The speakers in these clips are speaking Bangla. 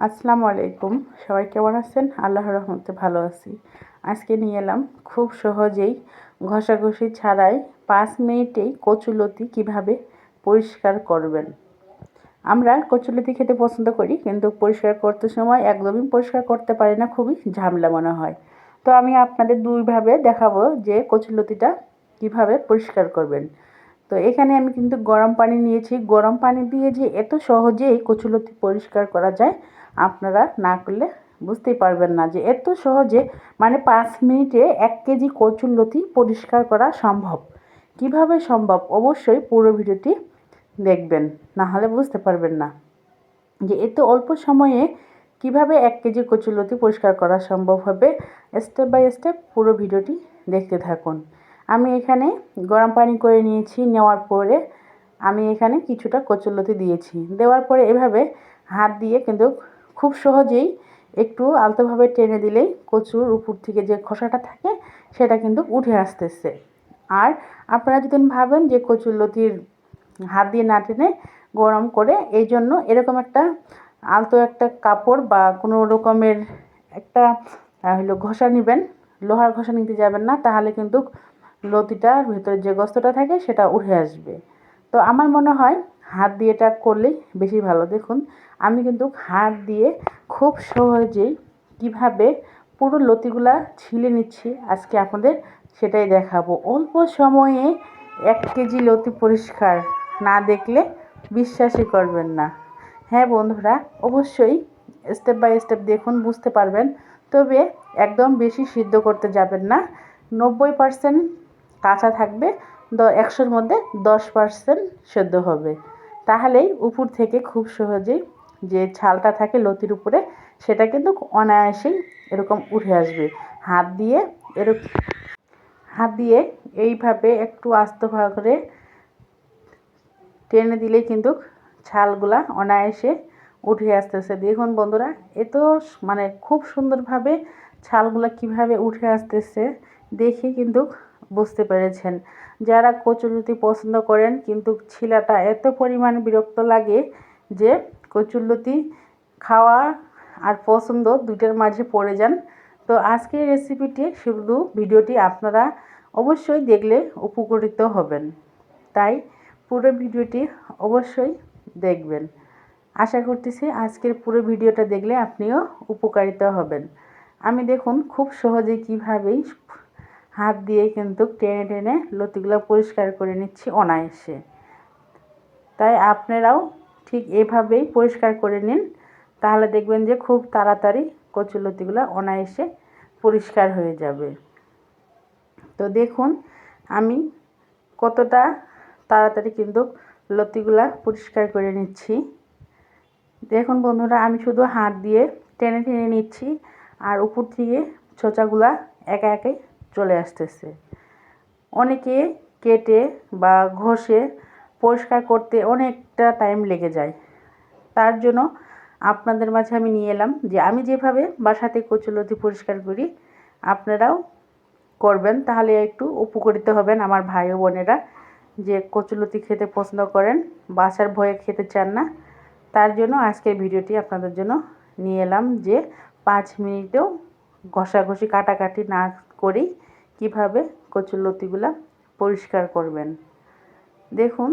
আসসালামু আলাইকুম। সবাই কেমন আছেন? আল্লাহর রহমতে ভালো আছি। আজকে নিয়ে এলাম খুব সহজেই ঘষাঘষি ছাড়াই ৫ মিনিটেই কচুলতি কিভাবে পরিষ্কার করবেন। আমরা কচুলতি খেতে পছন্দ করি, কিন্তু পরিষ্কার করতে সময় একদমই পরিষ্কার করতে পারি না, খুবই ঝামেলা মনে হয়। তো আমি আপনাদের দুইভাবে দেখাবো যে কচুলতিটা কিভাবে পরিষ্কার করবেন। তো এখানে আমি কিন্তু গরম পানি নিয়েছি। গরম পানি দিয়ে যে এত সহজেই কচুলতি পরিষ্কার করা যায়, আপনারা না করলে বুঝতেই পারবেন না যে এত সহজে, মানে ৫ মিনিটে ১ কেজি কচুলতি পরিষ্কার করা সম্ভব। কিভাবে সম্ভব অবশ্যই পুরো ভিডিওটি দেখবেন, না হলে বুঝতে পারবেন না যে এত অল্প সময়ে কিভাবে ১ কেজি কচুলতি পরিষ্কার করা সম্ভব হবে। স্টেপ বাই স্টেপ পুরো ভিডিওটি দেখতে থাকুন। আমি এখানে গরম পানি করে নিয়েছি। নেওয়ার পরে আমি এখানে কিছুটা কচুলতি দিয়েছি। দেওয়ার পরে এভাবে হাত দিয়ে কিন্তু খুব সহজেই একটু আলতোভাবে টেনে দিলেই কচুর উপর থেকে যে খোসাটা থাকে সেটা কিন্তু উঠে আসতেছে। আর আপনারা যদি ভাবেন যে কচুলতির হাত দিয়ে না টেনে গরম করে, এই জন্য এরকম একটা আলতো একটা কাপড় বা কোনো রকমের একটা ঘষা নেবেন। লোহার ঘষা নিতে যাবেন না, তাহলে কিন্তু লতিটার ভেতরে যে গোস্তটা থাকে সেটা উঠে আসবে। তো আমার মনে হয় হাত দিয়ে এটা করলেই বেশি ভালো। দেখুন, আমি কিন্তু হাত দিয়ে খুব সহজেই কিভাবে পুরো লতিগুলা ছিলে নিচ্ছি, আজকে আপনাদের সেটাই দেখাবো। অল্প সময়ে ১ কেজি লতি পরিষ্কার না দেখলে বিশ্বাসই করবেন না। হ্যাঁ বন্ধুরা, অবশ্যই স্টেপ বাই স্টেপ দেখুন, বুঝতে পারবেন। তবে একদম বেশি সিদ্ধ করতে যাবেন না। ৯০% কাঁচা থাকবে, ১০০-র মধ্যে ১০% সেদ্ধ হবে। তাহলেই উপর থেকে খুব সহজেই যে ছালটা থাকে লতির উপরে, সেটা কিন্তু অনায়াসেই এরকম উঠে আসবে। হাত দিয়ে এরকম হাত দিয়ে এইভাবে একটু আস্তে করে টেনে দিলেই কিন্তু ছালগুলা অনায়াসে উঠে আসতেছে। দেখুন বন্ধুরা, এত মানে খুব সুন্দরভাবে ছালগুলা কিভাবে উঠে আসতেছে দেখে কিন্তু বুঝতে পেরেছেন। যারা কচুলতি পছন্দ করেন, কিন্তু ছিলাটা এত পরিমাণ বিরক্ত লাগে যে কচুলতি খাওয়া আর পছন্দ দুইটার মাঝে পড়ে যান। তো আজকের রেসিপিটি, শুধু ভিডিওটি আপনারা অবশ্যই দেখলে উপকৃত হবেন। তাই পুরো ভিডিওটি অবশ্যই দেখবেন। আশা করতেছি আজকের পুরো ভিডিওটা দেখলে আপনিও উপকারিত হবেন। আমি দেখুন খুব সহজে কীভাবেই হাত দিয়ে কিন্তু টেনে টেনে লতিগুলো পরিষ্কার করে নিচ্ছি অনায়াসে। তাই আপনারাও ঠিক এভাবেই পরিষ্কার করে নিন, তাহলে দেখবেন যে খুব তাড়াতাড়ি কচুলতিগুলো অনায়াসে পরিষ্কার হয়ে যাবে। তো দেখুন আমি কতটা তাড়াতাড়ি কিন্তু লতিগুলা পরিষ্কার করে নিচ্ছি। দেখুন বন্ধুরা, আমি শুধু হাত দিয়ে টেনে টেনে নিচ্ছি, আর উপর থেকে ছোচাগুলা একা একাই চলে আসতেছে। অনেকে কেটে বা ঘষে পরিষ্কার করতে অনেকটা টাইম লেগে যায়। তার জন্য আপনাদের মাঝে আমি নিয়ে এলাম যে আমি যেভাবে বাসাতে কচুলতি পরিষ্কার করি, আপনারাও করবেন, তাহলে একটু উপকৃত হবেন আমার ভাই ও বোনেরা, যে কচুলতি খেতে পছন্দ করেন, বাসার ভয়ে খেতে চান না। তার জন্য আজকের ভিডিওটি আপনাদের জন্য নিয়ে এলাম যে ৫ মিনিটেও ঘষাঘষি কাটাকাটি না করেই কীভাবে কচুলতিগুলা পরিষ্কার করবেন। দেখুন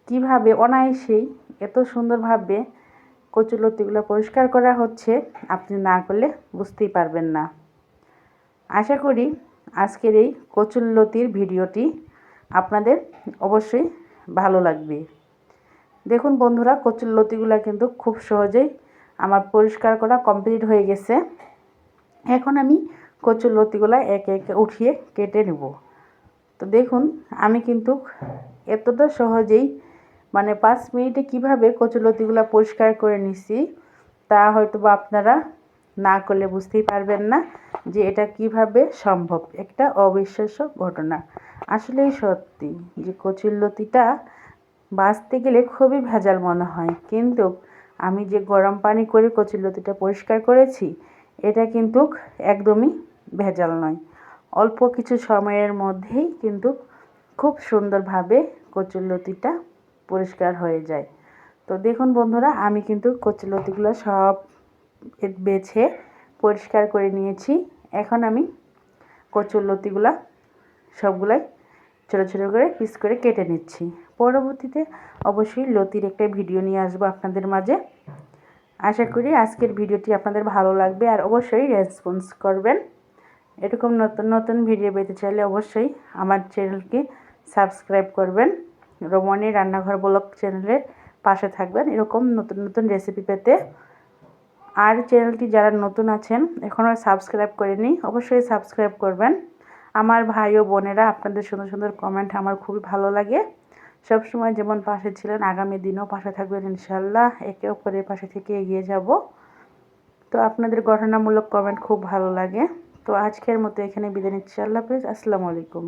কিভাবে অনায়াসেই এত সুন্দরভাবে কচুলতিগুলো পরিষ্কার করা হচ্ছে, আপনি না করলে বুঝতেই পারবেন না। আশা করি আজকের এই কচুলতির ভিডিওটি আপনাদের অবশ্যই ভালো লাগবে। দেখুন বন্ধুরা, কচুলতিগুলো কিন্তু খুব সহজেই আমার পরিষ্কার করা কমপ্লিট হয়ে গেছে। এখন আমি কচুলতিগুলো একে একে উঠিয়ে কেটে নেব। তো দেখুন আমি কিন্তু এতটা সহজেই, মানে ৫ মিনিটে কিভাবে কচুলতিগুলো পরিষ্কার করে নিছি, তা হয়তো বা আপনারা না করলে বুঝতেই পারবেন না যে এটা কিভাবে সম্ভব। একটা অবিশ্বাস্য ঘটনা। আসলেই সত্যি যে কচুলতিটা বাছতে গেলে খুবই ভেজাল মনে হয়, কিন্তু আমি যে গরম পানি করে কচুলতিটা পরিষ্কার করেছি, এটা কিন্তু একদমই ভেজাল নয়। অল্প কিছু সময়ের মধ্যেই কিন্তু খুব সুন্দরভাবে কচুলতিটা পরিষ্কার হয়ে যায়। তো দেখুন বন্ধুরা, আমি কিন্তু কচুলতিগুলো সব বেছে পরিষ্কার করে নিয়েছি। এখন আমি কচুর লতিগুলা সবগুলাই ছোটো ছোটো করে পিস করে কেটে নিচ্ছি। পরবর্তীতে অবশ্যই লতির একটা ভিডিও নিয়ে আসবো আপনাদের মাঝে। আশা করি আজকের ভিডিওটি আপনাদের ভালো লাগবে আর অবশ্যই রেসপন্স করবেন। এরকম নতুন নতুন ভিডিও পেতে চাইলে অবশ্যই আমার চ্যানেলকে সাবস্ক্রাইব করবেন। রমণী রান্নাঘর ব্লগ চ্যানেলের পাশে থাকবেন এরকম নতুন নতুন রেসিপি পেতে। আর চ্যানেলটি যারা নতুন আছেন এখনও সাবস্ক্রাইব করেনি অবশ্যই সাবস্ক্রাইব করবেন। আমার ভাই ও বোনেরা আপনাদের সুন্দর সুন্দর কমেন্ট আমার খুবই ভালো লাগে। সব সময় যেমন পাশে ছিলেন আগামী দিনেও পাশে থাকবেন ইনশাল্লাহ। একে অপরের পাশে থেকে এগিয়ে যাব। তো আপনাদের গঠনমূলক কমেন্ট খুব ভালো লাগে। তো আজকের মতো এখানে বিদায় নিচ্ছি। আল্লাহ হাফেজ। আসসালামু আলাইকুম।